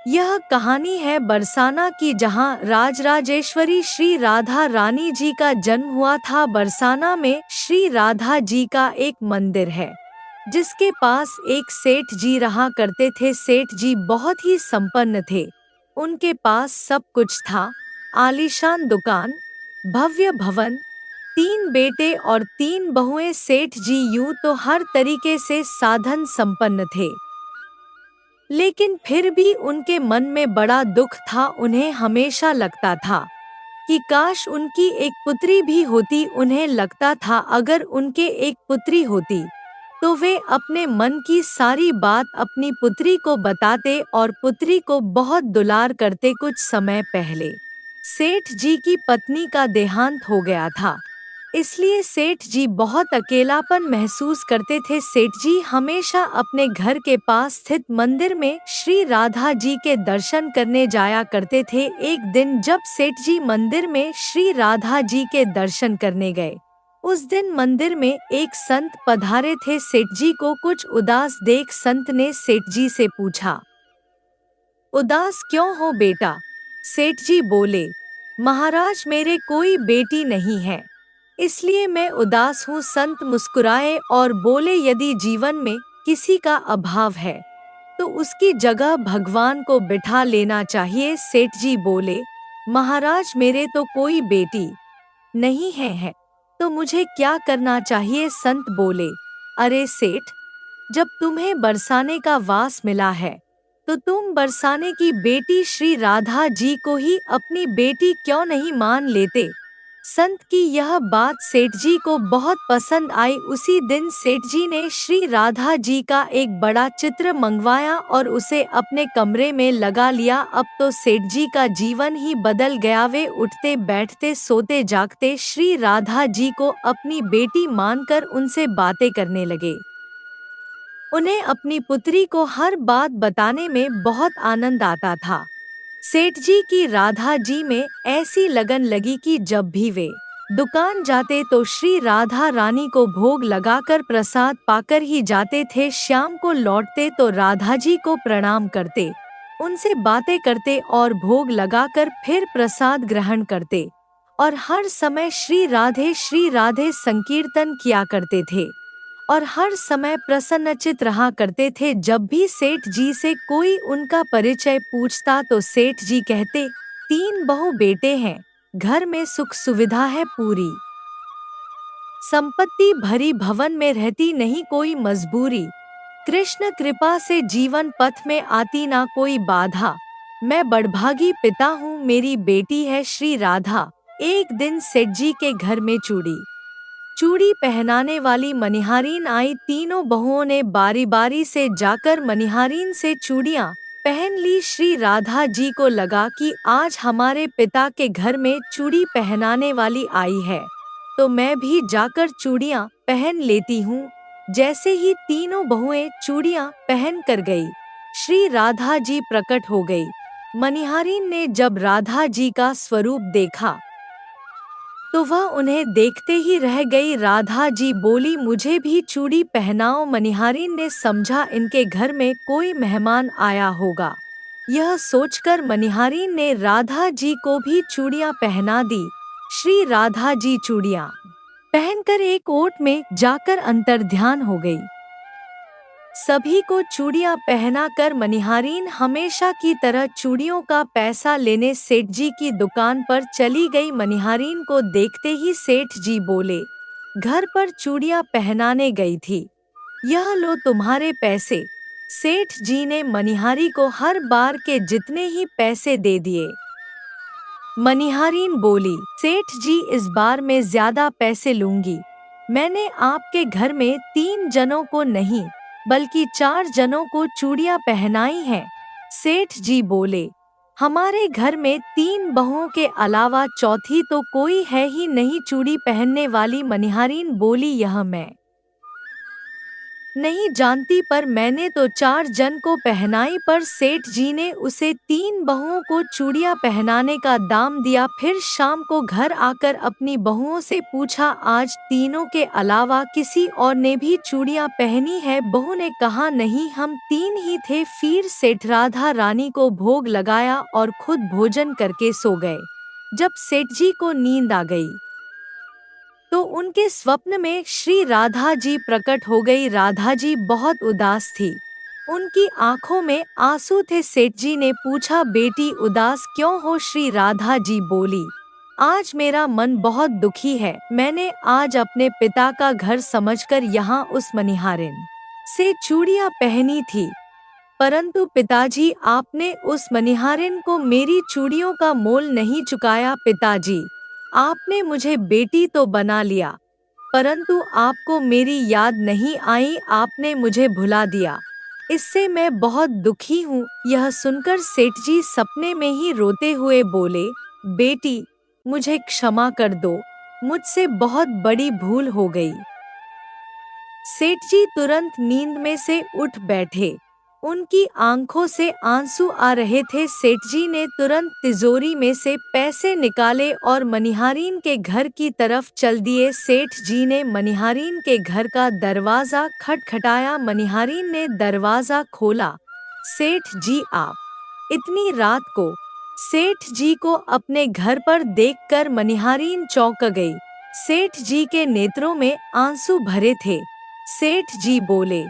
यह कहानी है बरसाना की, जहां राजराजेश्वरी श्री राधा रानी जी का जन्म हुआ था। बरसाना में श्री राधा जी का एक मंदिर है, जिसके पास एक सेठ जी रहा करते थे। सेठ जी बहुत ही संपन्न थे। उनके पास सब कुछ था, आलीशान दुकान, भव्य भवन, 3 बेटे और 3 बहुएं। सेठ जी यूं तो हर तरीके से साधन संपन्न थे, लेकिन फिर भी उनके मन में बड़ा दुख था। उन्हें हमेशा लगता था कि काश उनकी एक पुत्री भी होती। उन्हें लगता था अगर उनके एक पुत्री होती तो वे अपने मन की सारी बात अपनी पुत्री को बताते और पुत्री को बहुत दुलार करते। कुछ समय पहले सेठ जी की पत्नी का देहांत हो गया था, इसलिए सेठ जी बहुत अकेलापन महसूस करते थे। सेठ जी हमेशा अपने घर के पास स्थित मंदिर में श्री राधा जी के दर्शन करने जाया करते थे। एक दिन जब सेठ जी मंदिर में श्री राधा जी के दर्शन करने गए, उस दिन मंदिर में एक संत पधारे थे। सेठ जी को कुछ उदास देख संत ने सेठ जी से पूछा, उदास क्यों हो बेटा? सेठ जी बोले, महाराज मेरे कोई बेटी नहीं है, इसलिए मैं उदास हूँ। संत मुस्कुराए और बोले, यदि जीवन में किसी का अभाव है तो उसकी जगह भगवान को बिठा लेना चाहिए। सेठ जी बोले, महाराज मेरे तो कोई बेटी नहीं है तो मुझे क्या करना चाहिए? संत बोले, अरे सेठ, जब तुम्हें बरसाने का वास मिला है तो तुम बरसाने की बेटी श्री राधा जी को ही अपनी बेटी क्यों नहीं मान लेते? संत की यह बात सेठ जी को बहुत पसंद आई। उसी दिन सेठ जी ने श्री राधा जी का एक बड़ा चित्र मंगवाया और उसे अपने कमरे में लगा लिया। अब तो सेठ जी का जीवन ही बदल गया। वे उठते बैठते सोते जागते श्री राधा जी को अपनी बेटी मानकर उनसे बातें करने लगे। उन्हें अपनी पुत्री को हर बात बताने में बहुत आनंद आता था। सेठ जी की राधा जी में ऐसी लगन लगी कि जब भी वे दुकान जाते तो श्री राधा रानी को भोग लगाकर प्रसाद पाकर ही जाते थे। शाम को लौटते तो राधा जी को प्रणाम करते, उनसे बातें करते और भोग लगाकर फिर प्रसाद ग्रहण करते और हर समय श्री राधे संकीर्तन किया करते थे और हर समय प्रसन्नचित रहा करते थे। जब भी सेठ जी से कोई उनका परिचय पूछता तो सेठ जी कहते, 3 बहु बेटे हैं, घर में सुख सुविधा है पूरी, संपत्ति भरी भवन में रहती नहीं कोई मजबूरी, कृष्ण कृपा से जीवन पथ में आती ना कोई बाधा, मैं बड़भागी पिता हूँ, मेरी बेटी है श्री राधा। एक दिन सेठ जी के घर में चूड़ी पहनाने वाली मनिहारीन आई। तीनों बहुओं ने बारी बारी से जाकर मनिहारीन से चूड़ियां पहन ली। श्री राधा जी को लगा कि आज हमारे पिता के घर में चूड़ी पहनाने वाली आई है तो मैं भी जाकर चूड़ियां पहन लेती हूँ। जैसे ही तीनों बहुएं चूड़ियां पहन कर गई, श्री राधा जी प्रकट हो गई। मनिहारीन ने जब राधा जी का स्वरूप देखा तो वह उन्हें देखते ही रह गई। राधा जी बोली, मुझे भी चूड़ी पहनाओ। मनिहारीन ने समझा इनके घर में कोई मेहमान आया होगा। यह सोचकर मनिहारीन ने राधा जी को भी चूड़ियां पहना दी। श्री राधा जी चूड़ियां पहनकर एक ओट में जाकर अंतर्ध्यान हो गई। सभी को चूड़ियां पहनाकर मनिहारीन हमेशा की तरह चूड़ियों का पैसा लेने सेठ जी की दुकान पर चली गई। मनिहारीन को देखते ही सेठ जी बोले, घर पर चूड़ियां पहनाने गई थी, यह लो तुम्हारे पैसे। सेठ जी ने मनिहारी को हर बार के जितने ही पैसे दे दिए। मनिहारीन बोली, सेठ जी इस बार मैं ज्यादा पैसे लूंगी, मैंने आपके घर में 3 जनों को नहीं बल्कि 4 जनों को चूड़ियां पहनाई हैं। सेठ जी बोले, हमारे घर में 3 बहुओं के अलावा चौथी तो कोई है ही नहीं चूड़ी पहनने वाली। मनिहारीन बोली, यह मैं नहीं जानती, पर मैंने तो 4 जन को पहनाई। पर सेठ जी ने उसे 3 बहुओं को चूड़ियां पहनाने का दाम दिया। फिर शाम को घर आकर अपनी बहुओं से पूछा, आज तीनों के अलावा किसी और ने भी चूड़ियां पहनी है? बहू ने कहा, नहीं, हम 3 ही थे। फिर सेठ राधा रानी को भोग लगाया और खुद भोजन करके सो गए। जब सेठ जी को नींद आ गई तो उनके स्वप्न में श्री राधा जी प्रकट हो गई। राधा जी बहुत उदास थी, उनकी आंखों में आंसू थे। सेठ जी ने पूछा, बेटी उदास क्यों हो? श्री राधा जी बोली, आज मेरा मन बहुत दुखी है। मैंने आज अपने पिता का घर समझकर यहाँ उस मनिहारिन से चूड़ियां पहनी थी, परंतु पिताजी, आपने उस मनिहारिन को मेरी चूड़ियों का मोल नहीं चुकाया। पिताजी, आपने मुझे बेटी तो बना लिया, परंतु आपको मेरी याद नहीं आई, आपने मुझे भुला दिया। इससे मैं बहुत दुखी हूँ। यह सुनकर सेठ जी सपने में ही रोते हुए बोले, बेटी, मुझे क्षमा कर दो, मुझसे बहुत बड़ी भूल हो गई। सेठ जी तुरंत नींद में से उठ बैठे, उनकी आंखों से आंसू आ रहे थे। सेठ जी ने तुरंत तिजोरी में से पैसे निकाले और मनिहारीन के घर की तरफ चल दिए। सेठ जी ने मनिहारीन के घर का दरवाजा खटखटाया। मनिहारीन ने दरवाजा खोला। सेठ जी, आप इतनी रात को? सेठ जी को अपने घर पर देखकर मनिहारीन चौंक गई। सेठ जी के नेत्रों में आंसू भरे थे। सेठ जी बोले,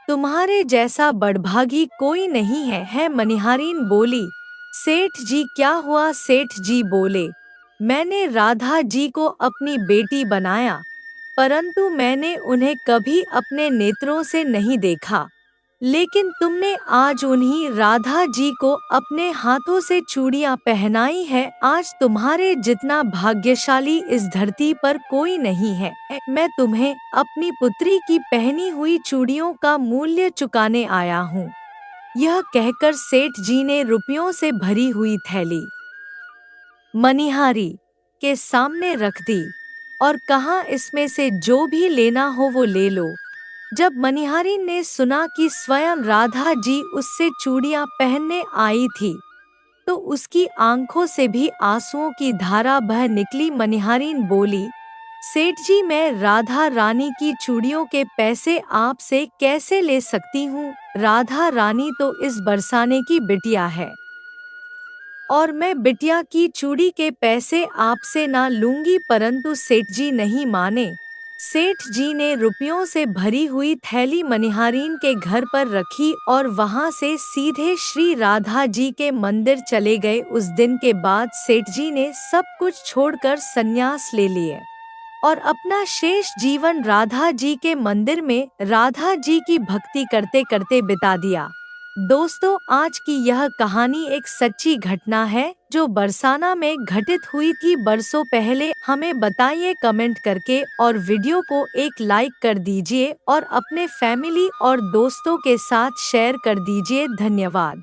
तुम्हारे जैसा बड़भागी कोई नहीं है। मनिहारीन बोली, सेठ जी क्या हुआ? सेठ जी बोले, मैंने राधा जी को अपनी बेटी बनाया, परंतु मैंने उन्हें कभी अपने नेत्रों से नहीं देखा। लेकिन तुमने आज उन्हीं राधा जी को अपने हाथों से चूड़ियां पहनाई है। आज तुम्हारे जितना भाग्यशाली इस धरती पर कोई नहीं है। मैं तुम्हें अपनी पुत्री की पहनी हुई चूड़ियों का मूल्य चुकाने आया हूँ। यह कहकर सेठ जी ने रुपयों से भरी हुई थैली मनिहारी के सामने रख दी और कहा, इसमें से जो भी लेना हो वो ले लो। जब मनिहारीन ने सुना कि स्वयं राधा जी उससे चूड़ियां पहनने आई थी, तो उसकी आंखों से भी आंसुओं की धारा बह निकली। मनिहारीन बोली, सेठ जी, मैं राधा रानी की चूड़ियों के पैसे आपसे कैसे ले सकती हूँ? राधा रानी तो इस बरसाने की बिटिया है और मैं बिटिया की चूड़ी के पैसे आपसे ना लूंगी। परंतु सेठ जी नहीं माने। सेठ जी ने रुपयों से भरी हुई थैली मनिहारीन के घर पर रखी और वहां से सीधे श्री राधा जी के मंदिर चले गए। उस दिन के बाद सेठ जी ने सब कुछ छोड़कर संन्यास ले लिए और अपना शेष जीवन राधा जी के मंदिर में राधा जी की भक्ति करते करते बिता दिया। दोस्तों, आज की यह कहानी एक सच्ची घटना है जो बरसाना में घटित हुई थी बरसों पहले। हमें बताइए कमेंट करके और वीडियो को एक लाइक कर दीजिए और अपने फैमिली और दोस्तों के साथ शेयर कर दीजिए। धन्यवाद।